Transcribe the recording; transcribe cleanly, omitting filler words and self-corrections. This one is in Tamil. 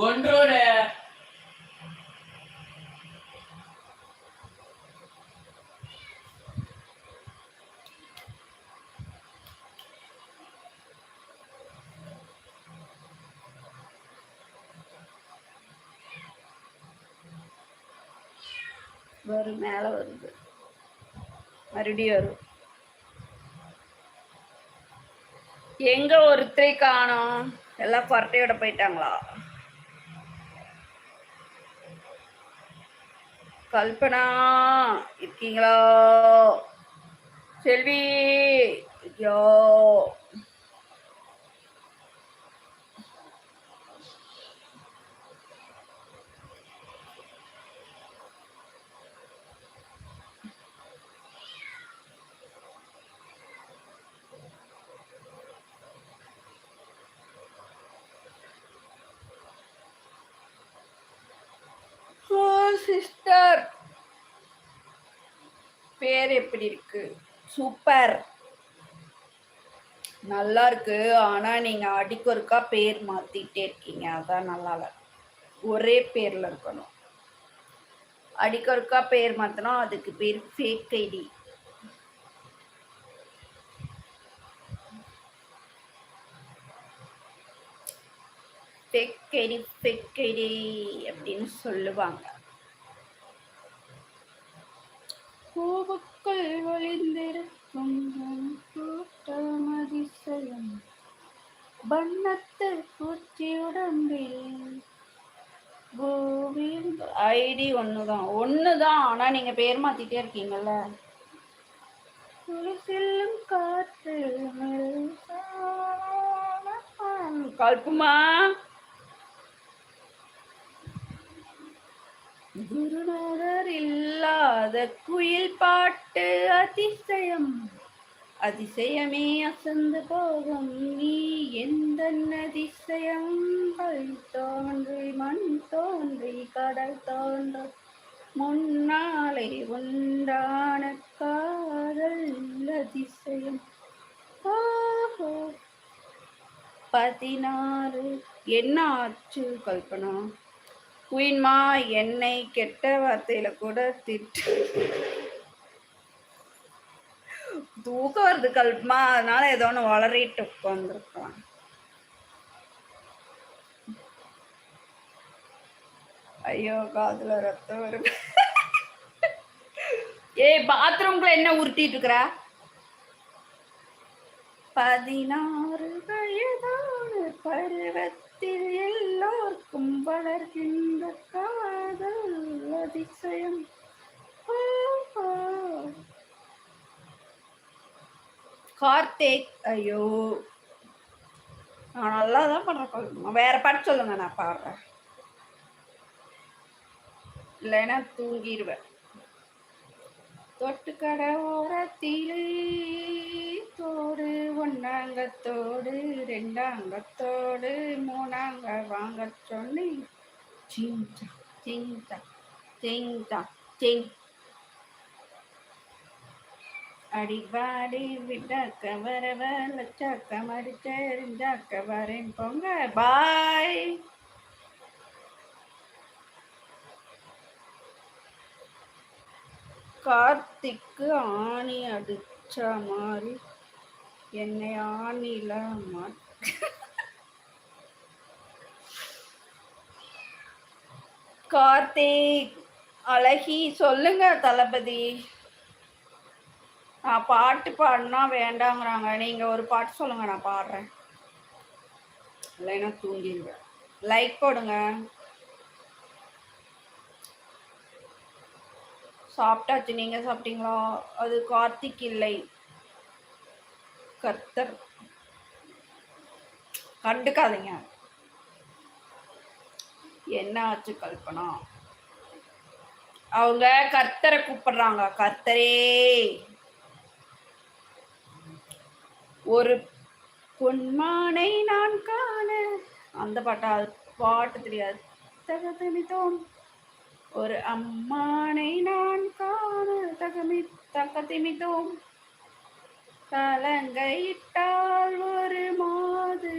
ஒன்றோட வரும் மேல வருது மறுபடியும் வரும். எங்க ஒருத்தரை காணோம், எல்லாம் கொரட்டையோட போயிட்டாங்களா? கல்பனா இருக்கீங்களா? செல்வி ஐயோ சிஸ்டர் பேர் எப்படி இருக்கு? சூப்பர், நல்லா இருக்கு. ஆனா நீங்க அடிக்கு ஒருக்கா பேர் மாத்திட்டே இருக்கீங்க, அதான் நல்லா இல்ல. ஒரே பேர்ல இருக்கணும். அடிக்கு ஒருக்கா பேர் மாத்தனா அதுக்கு பேர் fake ID. Fake ID fake ID அப்படின்னு சொல்லுவாங்க. கோபுக்குள் ஒளிந்திருக்கும் கூட்டம் அதிசயம், வண்ணத்து பூச்சி உடம்பில் ஐடி ஒண்ணுதான் ஆனா நீங்க பேர் மாத்திட்டே இருக்கீங்கல்ல. செல்லும் காற்று கல்புமா குருநாதர் இல்லாத குயில் பாட்டு அதிசயம், அதிசயமே அசந்து போகும் நீ எந்த அதிசயம். கல் தோன்றி மண் தோன்றி கடல் தோன்ற முன்னாலே உண்டான காதல் அதிசயம். 16 என்ன ஆச்சு கல்பனா? குயின்மா என்னை கெட்ட வார்த்தையில கூட திட்டு. தூக்கம் வருது கல்பமா, அதனால ஏதோ ஒன்று வளரிட்டு உட்காந்துருக்கலாம். ஐயோ காதுல ரத்தம் வரும். ஏய் பாத்ரூம்குள்ள என்ன உருட்டிட்டு இருக்கிற? 16 வயதான பருவத்தில் எல்லோருக்கும் வளர்கின்ற காதல் அதிசயம். கார்த்திக் ஐயோ நான் நல்லா தான் பண்றேன். வேற பாட்டு சொல்லுங்க, நான் பாடுறேன். இல்லைன்னா தூங்கிடுவேன். தொட்டுக்கடை ஓரத்திலே தோடு, ஒன்னாங்கத்தோடு ரெண்டாங்கத்தோடு மூணாங்க வாங்க சொன்னி சிங்சா சிங்சா சிங்சா சிங். அடிவாடி விட்டாக்க வரவ லட்சாக்க மடிச்செறிஞ்சாக்க வரேன் போங்க. பாய். கார்த்திக்கு ஆணி அடிச்ச மாதிரி என்னை ஆணில கார்த்திக் அழகி சொல்லுங்க தளபதி. நான் பாட்டு பாடினா வேண்டாங்கிறாங்க. நீங்க ஒரு பாட்டு சொல்லுங்க, நான் பாடுறேன். இல்லைன்னா தூங்கிடுவேன். லைக் போடுங்க. சாப்பிட்டாச்சு, நீங்க சாப்பிட்டீங்களா? அது கார்த்திக் இல்லை, கர்த்தர். கண்டுக்காதீங்க. என்ன ஆச்சு கல்பனா? அவங்க கர்த்தரை கூப்பிடுறாங்க. கர்த்தரே ஒரு பொன்மானை நான் காண, அந்த பாட்டா? பாட்டு தெரியாது. தகதமித்தோம் ஒரு அம்மானை நான் காண தகதிமித்தோம் கலங்கையிட்டால் ஒரு மாது